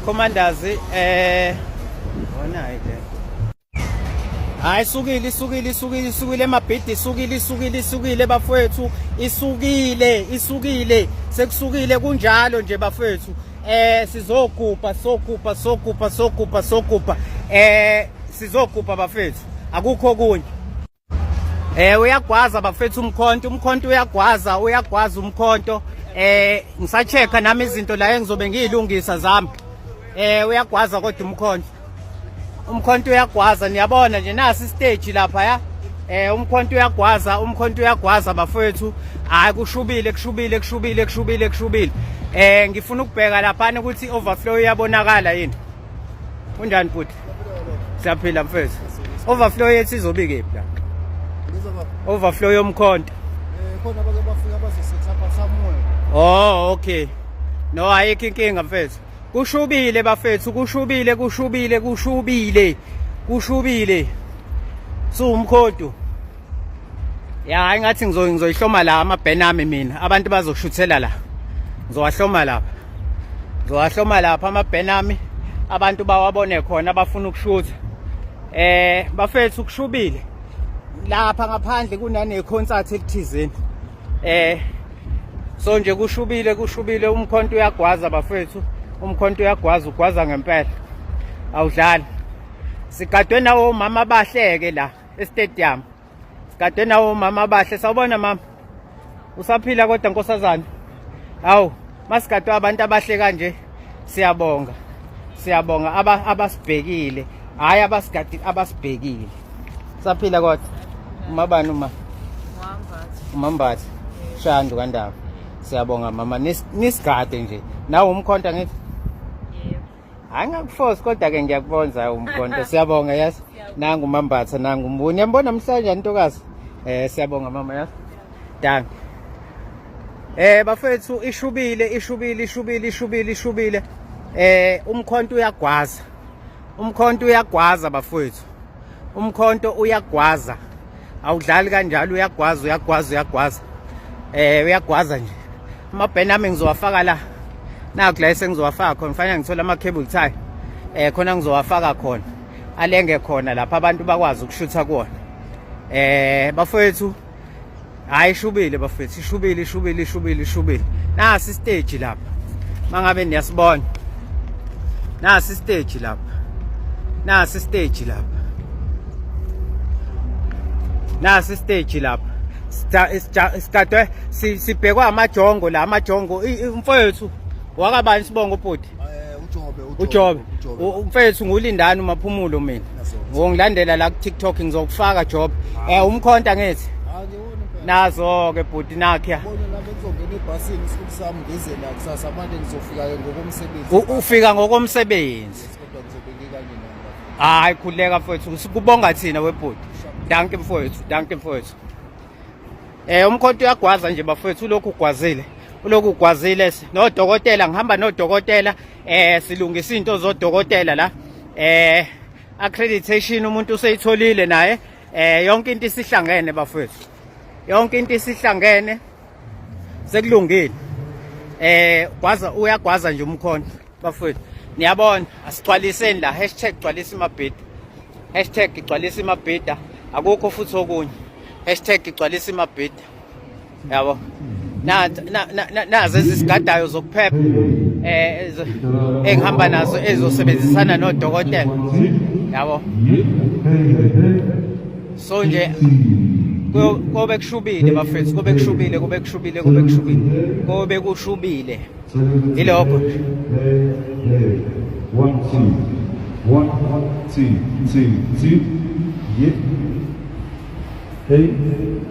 Commanders wona ide. Hayi isukile emabhidi isukile bafowethu isukile sekusukile kunjalo nje bafowethu sizogubha sizogubha bafethu akukho kunye uyagwaza bafethu umkhonto uyagwaza umkhonto ngisachecka nami izinto la engizobe ngiyilungisa zami uyagwaza kodwa umkhonto uyagwaza niyabona nje nasi stage lapha ya umkhonto uyagwaza bafethu hayi kushubile ngifuna ukubheka lapha ukuthi overflow iyabonakala yini kunjani futhi siyaphila mfethu overflow yethu izobike la overflow yomkhonto khona bafika bazosetha samoya oh okay no ayikho inkinga mfethu kushubile bafethu kushubile umkhodo ya ngathi ngizoyihloma la amabhenami mina abantu bazoshuthela la ngizowahloma lapha amabhenami abantu bawabone khona abafuna ukushutha bafethu kushubile lapha ngaphandle kunane concert elithizeni so nje kushubile umkhonto uyagwaza bafethu umkhonto ugwaza ngempela awudlali sigadwe nawo mama bahleke la estadium sigadwe nawo mama bahle sawubona mama usaphila kodwa nkosazana hawu masigadwe abantu abahle kanje siyabonga abasibhekile hayi abasigadi abasibhekile saphila kodwa umabani umambathi shandu kandaba siyabonga mama nisigade nje nawe umkhonto ngithi hayi ngakuforce kodwa ke ngiyakubonza umkhonto siyabonga yazi nangu umambatha nangu umbuni yambona namhlanje ntokazi siyabonga mama yazi danke bafethu ishubile umkhonto uyagwaza bafethu umkhonto uyagwaza awudlali kanjalo uyagwaza uyagwaza nje amabhenami ngizowafaka la naku la esengizowafaka khona kufanele ngithola ama cable tie khona ngizowafaka khona alenge khona lapha abantu bakwazi ukushutha kuona bafethu hayi shubile bafethu ishubile nasi stage lapha mangabe niyasibona nasi stage lapha sigadwe sibhekwa amajongo la amajongo mfowethu wakabani sibonga ubhuti uJobe mfethu ngulindani umaphumulo mina ngilandelela la ku TikTok ngizokufaka Job umkhonta ngithi nazo ke bhuti nakhe ufika ngokomsebenzi hayi khuleka mfowethu sikubonga thina webhuti danke mfowethu umkhonto uyagwaza nje bafethu ulokhu ugwazile nodokotela ngihamba nodokotela silungisa into zodokotela la accreditation umuntu useyitholile naye yonke into isihlangene bafethu sekulungile uyagwaza nje umkhonto bafethu niyabona asigcwaliseni la #gcwalisa imabhida akukho futhi okunye #gcwalisa imabhida yabo nazo ezisigadayo zokuphepha engihamba nazo ezosebenzisana nodokotela yabo so nje kobe kushubile bafethu kobe kushubile ilokho 1 2 yeah. Hey,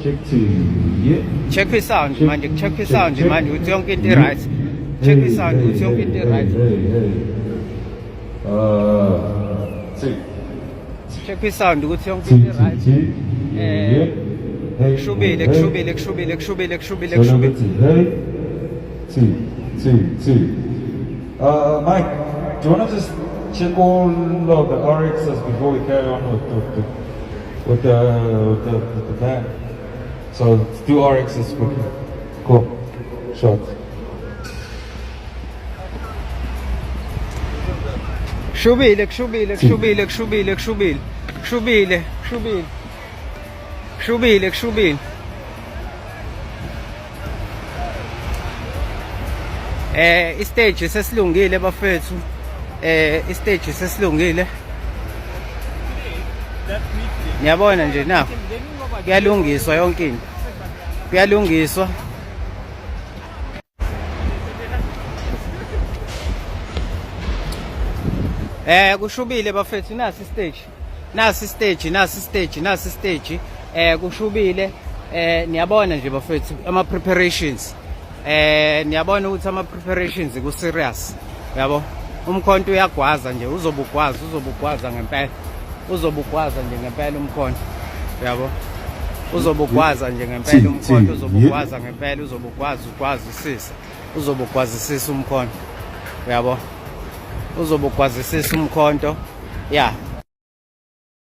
check 2 yeah. Check his sound manje uthi yonke into right check his sound uthi yonke into right check his sound uthi yonke into right kushubile Mike, do you want to just check all of the RXs before we carry on with the band? So let's do RXs quickly. Cool. Shot. kushubile kushubile kushubile kushubile kushubile kushubile kushubile kushubile kushubile istage sesilungile bafethu istage sesilungile niyabona nje na kuyalungiswa yonke into kuyalungiswa kushubile bafethu nasi stage kushubile niyabona nje bafethu ama preparations niyabona ukuthi ama preparations ku serious yabo umkhonto uyagwaza nje uzobugwaza ngempela uzobugwaza nje ngempela umkhonto yabo uzobugwaza nje ngempela umkhonto uzobugwaza ngempela uzobugwazisisa umkhonto yabo uzobugwazisisa umkhonto yeah